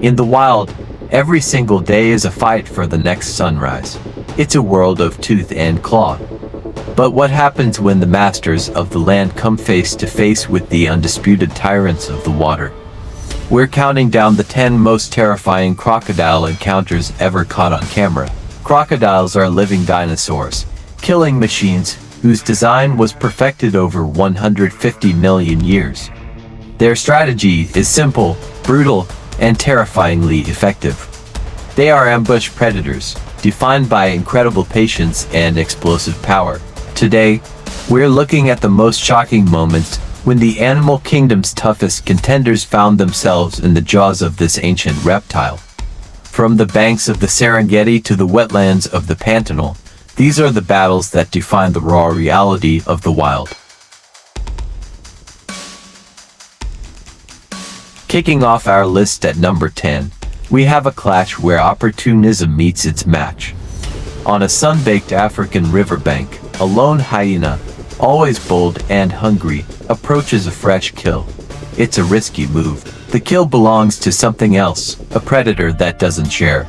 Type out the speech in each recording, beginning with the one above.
In the wild, every single day is a fight for the next sunrise. It's a world of tooth and claw. But what happens when the masters of the land come face to face with the undisputed tyrants of the water? We're counting down the 10 most terrifying crocodile encounters ever caught on camera. Crocodiles are living dinosaurs, killing machines whose design was perfected over 150 million years. Their strategy is simple, brutal, and terrifyingly effective. They are ambush predators, defined by incredible patience and explosive power. Today, we're looking at the most shocking moments when the animal kingdom's toughest contenders found themselves in the jaws of this ancient reptile. From the banks of the Serengeti to the wetlands of the Pantanal, these are the battles that define the raw reality of the wild. Kicking off our list at number 10, we have a clash where opportunism meets its match. On a sun-baked African riverbank, a lone hyena, always bold and hungry, approaches a fresh kill. It's a risky move. The kill belongs to something else, a predator that doesn't share.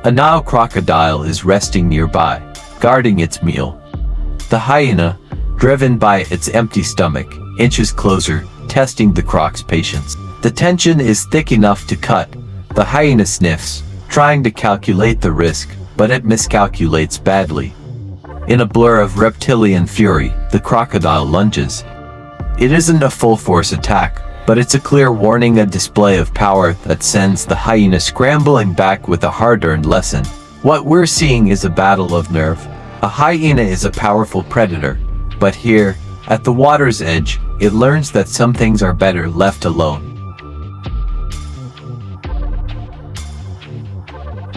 A Nile crocodile is resting nearby, guarding its meal. The hyena, driven by its empty stomach, inches closer, testing the croc's patience. The tension is thick enough to cut. The hyena sniffs, trying to calculate the risk, but it miscalculates badly. In a blur of reptilian fury, the crocodile lunges. It isn't a full-force attack, but it's a clear warning, a display of power that sends the hyena scrambling back with a hard-earned lesson. What we're seeing is a battle of nerve. A hyena is a powerful predator, but here, at the water's edge, it learns that some things are better left alone.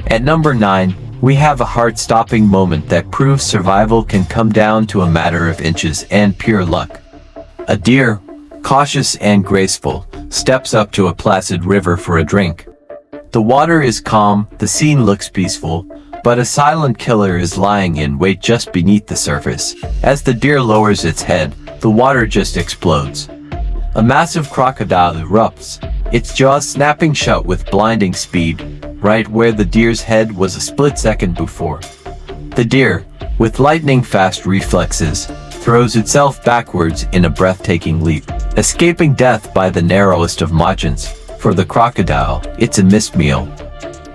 At number 9, we have a heart-stopping moment that proves survival can come down to a matter of inches and pure luck. A deer, cautious and graceful, steps up to a placid river for a drink. The water is calm, the scene looks peaceful, but a silent killer is lying in wait just beneath the surface. As the deer lowers its head, the water just explodes. A massive crocodile erupts, its jaws snapping shut with blinding speed, right where the deer's head was a split second before. The deer, with lightning-fast reflexes, throws itself backwards in a breathtaking leap, escaping death by the narrowest of margins. For the crocodile, it's a missed meal.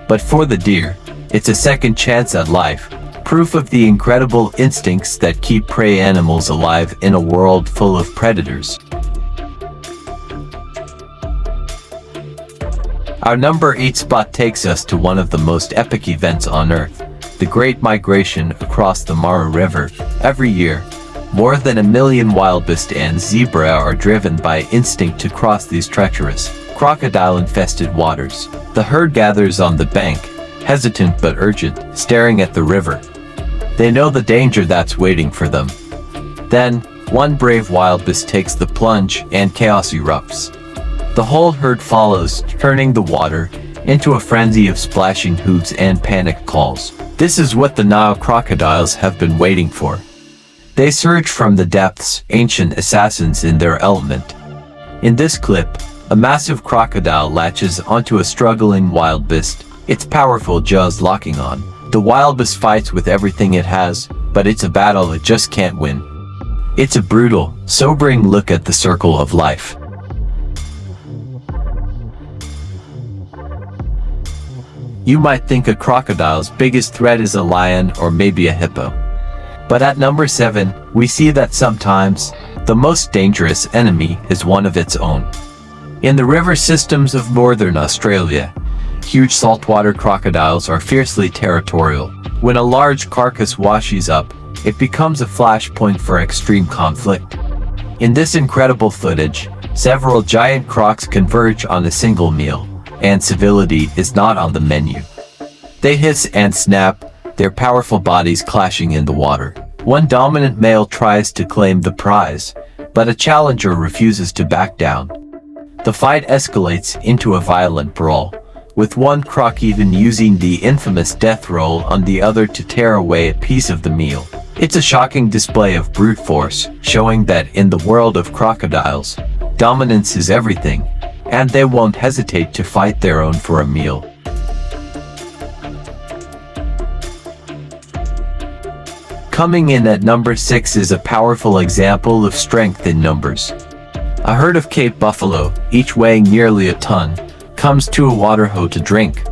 But for the deer, it's a second chance at life, proof of the incredible instincts that keep prey animals alive in a world full of predators. Our number 8 spot takes us to one of the most epic events on Earth, the Great Migration across the Mara River. Every year, more than 1 million wildebeest and zebra are driven by instinct to cross these treacherous, crocodile-infested waters. The herd gathers on the bank, hesitant but urgent, staring at the river. They know the danger that's waiting for them. Then, one brave wildebeest takes the plunge and chaos erupts. The whole herd follows, turning the water into a frenzy of splashing hooves and panicked calls. This is what the Nile crocodiles have been waiting for. They surge from the depths, ancient assassins in their element. In this clip, a massive crocodile latches onto a struggling wildebeest, its powerful jaws locking on. The wildebeest fights with everything it has, but it's a battle it just can't win. It's a brutal, sobering look at the circle of life. You might think a crocodile's biggest threat is a lion or maybe a hippo. But at number 7, we see that sometimes, the most dangerous enemy is one of its own. In the river systems of northern Australia, huge saltwater crocodiles are fiercely territorial. When a large carcass washes up, it becomes a flashpoint for extreme conflict. In this incredible footage, several giant crocs converge on a single meal, and civility is not on the menu. They hiss and snap, their powerful bodies clashing in the water. One dominant male tries to claim the prize, but a challenger refuses to back down. The fight escalates into a violent brawl, with one croc even using the infamous death roll on the other to tear away a piece of the meal. It's a shocking display of brute force, showing that in the world of crocodiles, dominance is everything, and they won't hesitate to fight their own for a meal. Coming in at number 6 is a powerful example of strength in numbers. A herd of Cape buffalo, each weighing nearly a ton, comes to a water hole to drink.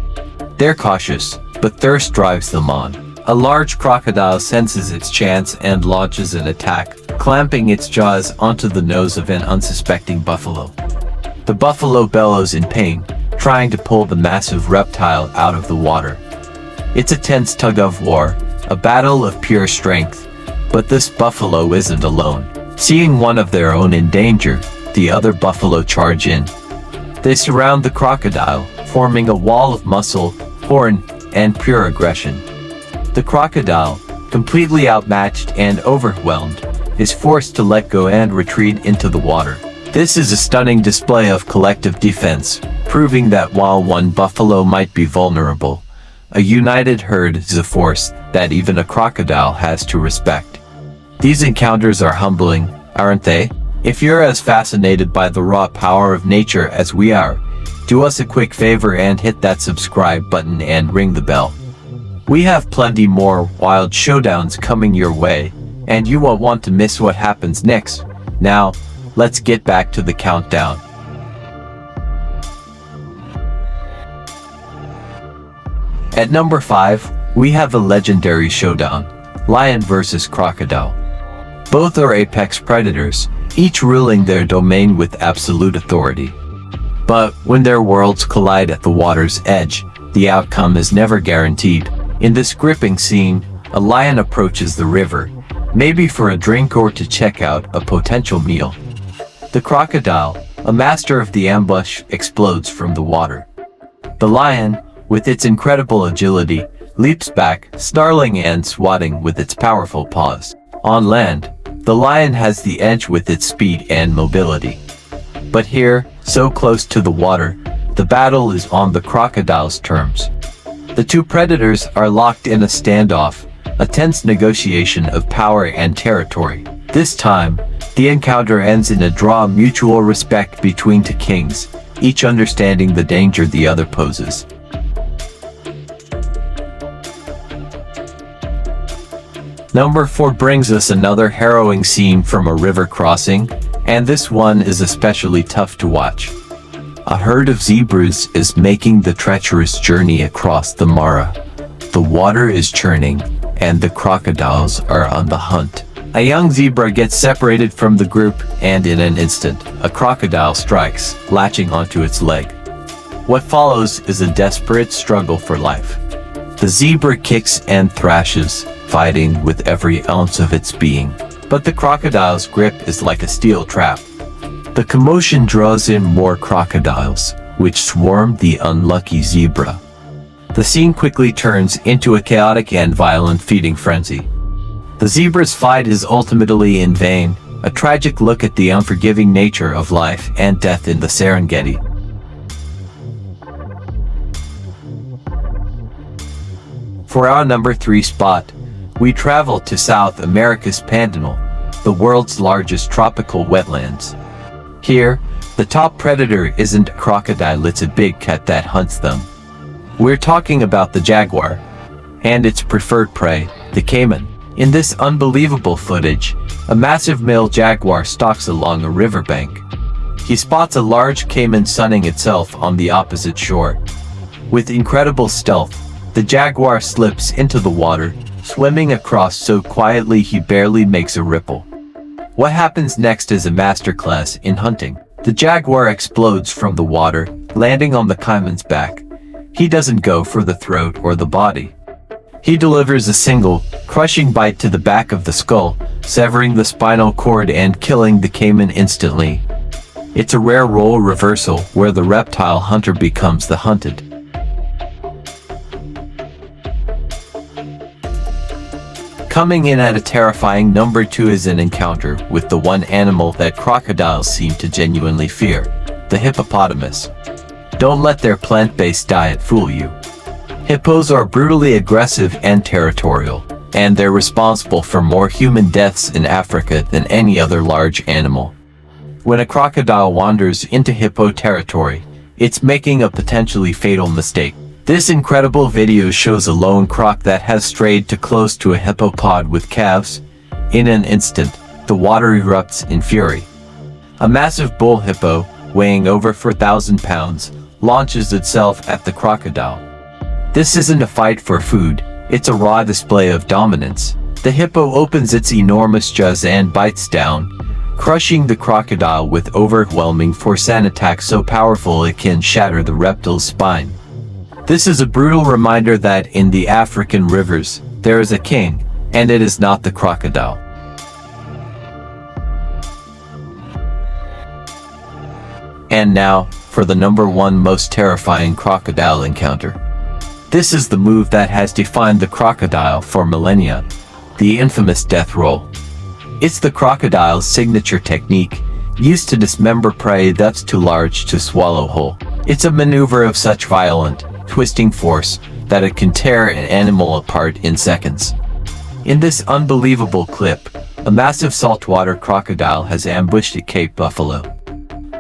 They're cautious, but thirst drives them on. A large crocodile senses its chance and launches an attack, clamping its jaws onto the nose of an unsuspecting buffalo. The buffalo bellows in pain, trying to pull the massive reptile out of the water. It's a tense tug-of-war, a battle of pure strength, but this buffalo isn't alone. Seeing one of their own in danger, the other buffalo charge in. They surround the crocodile, forming a wall of muscle, horn, and pure aggression. The crocodile, completely outmatched and overwhelmed, is forced to let go and retreat into the water. This is a stunning display of collective defense, proving that while one buffalo might be vulnerable, a united herd is a force that even a crocodile has to respect. These encounters are humbling, aren't they? If you're as fascinated by the raw power of nature as we are, do us a quick favor and hit that subscribe button and ring the bell. We have plenty more wild showdowns coming your way, and you won't want to miss what happens next. Now, let's get back to the countdown. At number 5, we have a legendary showdown, lion versus crocodile. Both are apex predators, each ruling their domain with absolute authority. But when their worlds collide at the water's edge, the outcome is never guaranteed. In this gripping scene, a lion approaches the river, maybe for a drink or to check out a potential meal. The crocodile, a master of the ambush, explodes from the water. The lion, with its incredible agility, leaps back, snarling and swatting with its powerful paws. On land, the lion has the edge with its speed and mobility. But here, so close to the water, the battle is on the crocodile's terms. The two predators are locked in a standoff, a tense negotiation of power and territory. This time, the encounter ends in a draw of mutual respect between two kings, each understanding the danger the other poses. Number 4 brings us another harrowing scene from a river crossing, and this one is especially tough to watch. A herd of zebras is making the treacherous journey across the Mara. The water is churning, and the crocodiles are on the hunt. A young zebra gets separated from the group, and in an instant, a crocodile strikes, latching onto its leg. What follows is a desperate struggle for life. The zebra kicks and thrashes, fighting with every ounce of its being. But the crocodile's grip is like a steel trap. The commotion draws in more crocodiles, which swarm the unlucky zebra. The scene quickly turns into a chaotic and violent feeding frenzy. The zebra's fight is ultimately in vain, a tragic look at the unforgiving nature of life and death in the Serengeti. For our number 3 spot, we travel to South America's Pantanal, the world's largest tropical wetlands. Here, the top predator isn't a crocodile, it's a big cat that hunts them. We're talking about the jaguar, and its preferred prey, the caiman. In this unbelievable footage, a massive male jaguar stalks along a riverbank. He spots a large caiman sunning itself on the opposite shore. With incredible stealth, the jaguar slips into the water, swimming across so quietly he barely makes a ripple. What happens next is a masterclass in hunting. The jaguar explodes from the water, landing on the caiman's back. He doesn't go for the throat or the body. He delivers a single, crushing bite to the back of the skull, severing the spinal cord and killing the caiman instantly. It's a rare role reversal where the reptile hunter becomes the hunted. Coming in at a terrifying number 2 is an encounter with the one animal that crocodiles seem to genuinely fear, the hippopotamus. Don't let their plant-based diet fool you. Hippos are brutally aggressive and territorial, and they're responsible for more human deaths in Africa than any other large animal. When a crocodile wanders into hippo territory, it's making a potentially fatal mistake. This incredible video shows a lone croc that has strayed too close to a hippopod with calves. In an instant, the water erupts in fury. A massive bull hippo, weighing over 4,000 pounds, launches itself at the crocodile. This isn't a fight for food, it's a raw display of dominance. The hippo opens its enormous jaws and bites down, crushing the crocodile with overwhelming force, an attack so powerful it can shatter the reptile's spine. This is a brutal reminder that in the African rivers, there is a king, and it is not the crocodile. And now, for the #1 most terrifying crocodile encounter. This is the move that has defined the crocodile for millennia, the infamous death roll. It's the crocodile's signature technique, used to dismember prey that's too large to swallow whole. It's a maneuver of such violent, twisting force that it can tear an animal apart in seconds. In this unbelievable clip, a massive saltwater crocodile has ambushed a Cape buffalo.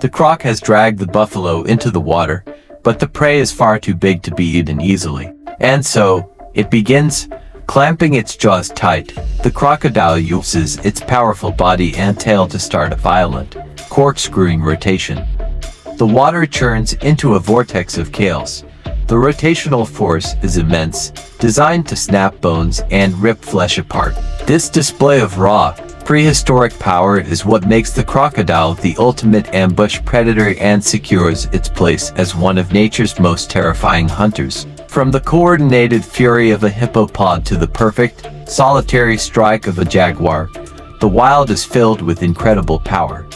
The croc has dragged the buffalo into the water, but the prey is far too big to be eaten easily. And so, it begins, clamping its jaws tight. The crocodile uses its powerful body and tail to start a violent, corkscrewing rotation. The water churns into a vortex of chaos. The rotational force is immense, designed to snap bones and rip flesh apart. This display of raw, prehistoric power is what makes the crocodile the ultimate ambush predator and secures its place as one of nature's most terrifying hunters. From the coordinated fury of a hippopod to the perfect, solitary strike of a jaguar, the wild is filled with incredible power.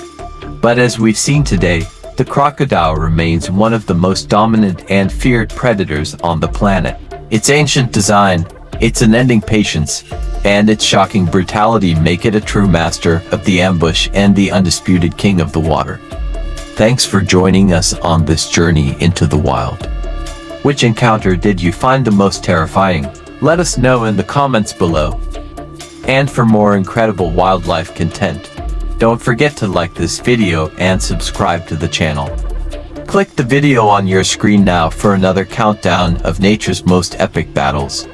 But as we've seen today, the crocodile remains one of the most dominant and feared predators on the planet. Its ancient design, its unending patience, and its shocking brutality make it a true master of the ambush and the undisputed king of the water. Thanks for joining us on this journey into the wild. Which encounter did you find the most terrifying? Let us know in the comments below. And for more incredible wildlife content, don't forget to like this video and subscribe to the channel. Click the video on your screen now for another countdown of nature's most epic battles.